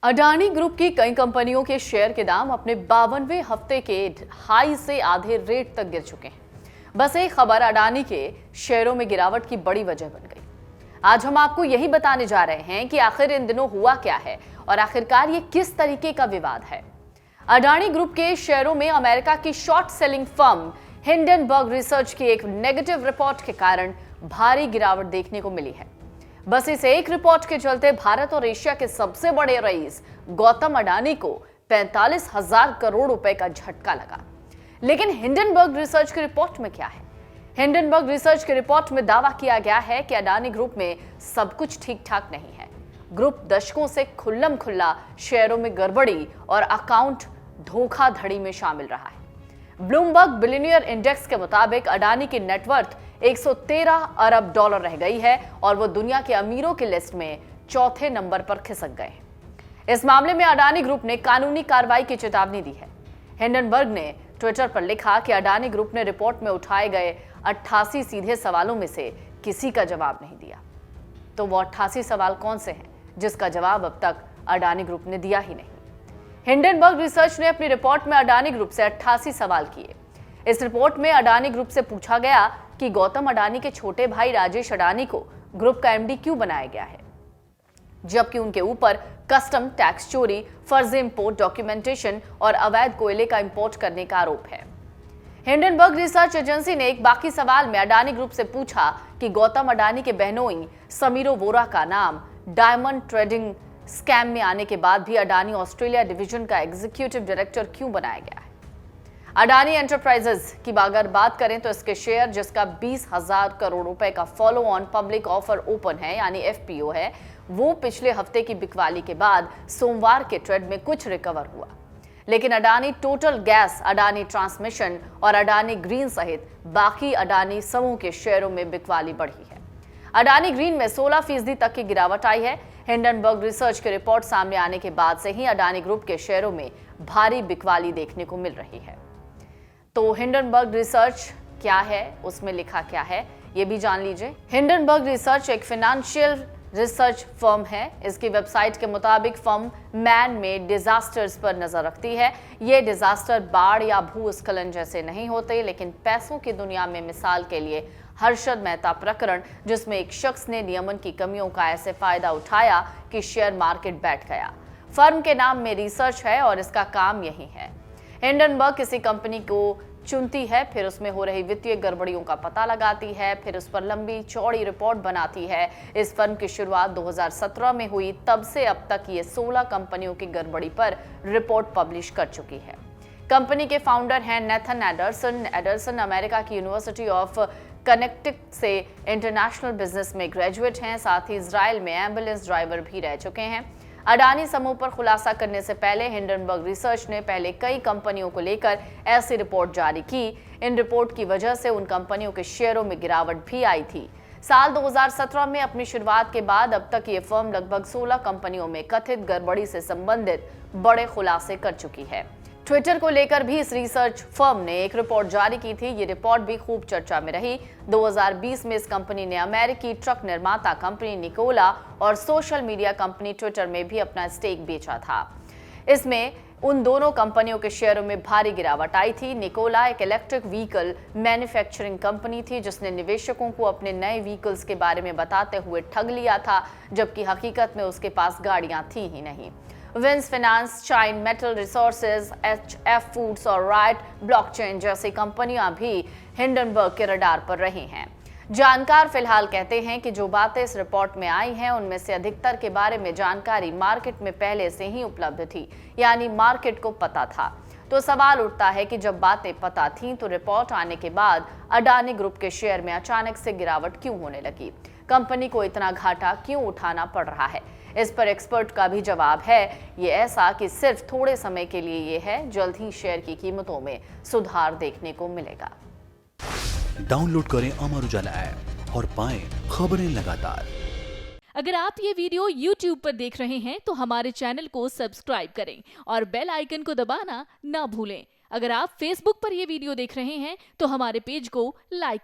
Adani group की कई कंपनियों के शेयर के दाम अपने 52वें हफ्ते के हाई से आधे रेट तक गिर चुके हैं। बस एक खबर अडानी के शेयरों में गिरावट की बड़ी वजह बन गई। आज हम आपको यही बताने जा रहे हैं कि आखिर इन दिनों हुआ क्या है और आखिरकार ये किस तरीके का विवाद है। अडानी ग्रुप के शेयरों में अमेरिका की short selling firm Hindenburg research की एक नेगेटिव रिपोर्ट के कारण भारी गिरावट देखने को मिली है। बस इस एक रिपोर्ट के चलते भारत और एशिया के सबसे बड़े रईस गौतम अडानी को 45,000 करोड़ रुपए का झटका लगा। लेकिन हिंडनबर्ग रिसर्च की रिपोर्ट में क्या है? हिंडनबर्ग रिसर्च की रिपोर्ट में दावा किया गया है कि अडानी ग्रुप में सब कुछ ठीक ठाक नहीं है। ग्रुप दशकों से खुल्लम खुल्ला शेयरों में गड़बड़ी और अकाउंट धोखाधड़ी में शामिल रहा है। ब्लूमबर्ग बिलियनियर इंडेक्स के मुताबिक अडानी की नेटवर्थ 113 अरब डॉलर रह गई है और वो दुनिया के अमीरों की लिस्ट में चौथे नंबर पर खिसक गए हैं। इस मामले में अडानी ग्रुप ने कानूनी कार्रवाई की चेतावनी दी है। हिंडनबर्ग ने ट्विटर पर लिखा कि अडानी ग्रुप ने रिपोर्ट में उठाए गए 88 सीधे सवालों में से किसी का जवाब नहीं दिया। तो वो 88 सवाल कौन से हैं जिसका जवाब अब तक अडानी ग्रुप ने दिया ही नहीं? हिंडनबर्ग रिसर्च ने अपनी रिपोर्ट में अडानी ग्रुप से 88 सवाल किए। इस रिपोर्ट में अडानी ग्रुप से पूछा गया कि गौतम अडानी के छोटे भाई राजेश अडानी को ग्रुप का एमडी क्यों बनाया गया है, जबकि उनके ऊपर कस्टम टैक्स चोरी, फर्जी इंपोर्ट डॉक्यूमेंटेशन और अवैध कोयले का इंपोर्ट करने का आरोप है। हिंडनबर्ग रिसर्च एजेंसी ने एक बाकी सवाल में अडानी ग्रुप से पूछा कि गौतम अडानी के बहनोई समीरो वोरा का नाम डायमंड ट्रेडिंग स्कैम में आने के बाद भी अडानी ऑस्ट्रेलिया डिवीजन का एग्जीक्यूटिव डायरेक्टर क्यों बनाया गया है। अडानी एंटरप्राइजेज की अगर बात करें तो इसके शेयर, जिसका 20,000 करोड़ रुपए का follow on public offer open है यानी एफपीओ है, वो पिछले हफ्ते की बिकवाली के बाद सोमवार के ट्रेड में कुछ रिकवर हुआ। लेकिन Adani total gas, Adani transmission और अडानी ग्रीन सहित बाकी अडानी समूह के शेयरों में बिकवाली बढ़ी है। अडानी ग्रीन में 16% तक की गिरावट आई है। हिंडनबर्ग रिसर्च की रिपोर्ट सामने आने के बाद से ही अडानी ग्रुप के शेयरों में भारी बिकवाली देखने को मिल रही है। तो हिंडनबर्ग रिसर्च क्या है, उसमें लिखा क्या है, ये भी जान लीजिए। हिंडनबर्ग रिसर्च एक फाइनेंशियल रिसर्च फर्म है। इसकी वेबसाइट के मुताबिक फर्म मैन मेड डिजास्टर्स पर नजर रखती है। ये डिजास्टर बाढ़ या भूस्खलन जैसे नहीं होते, लेकिन पैसों की दुनिया में मिसाल के लिए हर्षद मेहता प्रकरण, जिसमें एक शख्स ने नियमन की कमियों का ऐसे फायदा उठाया कि शेयर मार्केट बैठ गया। फर्म के नाम में रिसर्च है और इसका काम यही है। हिंडनबर्ग किसी कंपनी को चुनती है, फिर उसमें हो रही वित्तीय गड़बड़ियों का पता लगाती है, फिर उस पर लंबी चौड़ी रिपोर्ट बनाती है। इस फर्म की शुरुआत 2017 में हुई। तब से अब तक ये 16 कंपनियों की गड़बड़ी पर रिपोर्ट पब्लिश कर चुकी है। कंपनी के फाउंडर हैं नेथन एडरसन। एडरसन अमेरिका की यूनिवर्सिटी ऑफ कनेक्टिकट से इंटरनेशनल बिजनेस में ग्रेजुएट हैं। साथ ही इजराइल में एम्बुलेंस ड्राइवर भी रह चुके हैं। अडानी समूह पर खुलासा करने से पहले हिंडनबर्ग रिसर्च ने पहले कई कंपनियों को लेकर ऐसी रिपोर्ट जारी की। इन रिपोर्ट की वजह से उन कंपनियों के शेयरों में गिरावट भी आई थी। साल 2017 में अपनी शुरुआत के बाद अब तक ये फर्म लगभग 16 कंपनियों में कथित गड़बड़ी से संबंधित बड़े खुलासे कर चुकी है। ट्विटर को लेकर भी इस रिसर्च फर्म ने एक रिपोर्ट जारी की थी। ये रिपोर्ट भी खूब चर्चा में रही। 2020 में इस कंपनी ने अमेरिकी ट्रक निर्माता कंपनी निकोला और सोशल मीडिया कंपनी ट्विटर में भी अपना स्टेक बेचा था। इसमें उन दोनों कंपनियों के शेयरों में भारी गिरावट आई थी। निकोला एक इलेक्ट्रिक व्हीकल मैन्युफैक्चरिंग कंपनी थी, जिसने निवेशकों को अपने नए व्हीकल्स के बारे में बताते हुए ठग लिया था, जबकि हकीकत में उसके पास गाड़ियां थी ही नहीं। विंस फाइनेंस, चाइन मेटल रिसोर्सेज, एचएफ फूड्स और राइट ब्लॉकचेन जैसी कंपनियां भी हिंडनबर्ग के रडार पर रही हैं। जानकार फिलहाल कहते हैं कि जो बातें इस रिपोर्ट में आई हैं, उनमें से अधिकतर के बारे में जानकारी मार्केट में पहले से ही उपलब्ध थी, यानी मार्केट को पता था। तो सवाल उठता है कि जब बातें पता थीं तो रिपोर्ट आने के बाद अडानी ग्रुप के शेयर में अचानक से गिरावट क्यों होने लगी? कंपनी को इतना घाटा क्यों उठाना पड़ रहा है? इस पर एक्सपर्ट का भी जवाब है, ये ऐसा कि सिर्फ थोड़े समय के लिए ये है, जल्द ही शेयर की कीमतों में सुधार देखने को मिलेगा। डाउनलोड करें अमर उजाला ऐप और पाएं खबरें लगातार। अगर आप ये वीडियो YouTube पर देख रहे हैं तो हमारे चैनल को सब्सक्राइब करें और बेल आइकन को दबाना ना भूलें। अगर आप Facebook पर ये वीडियो देख रहे हैं तो हमारे पेज को लाइक करें।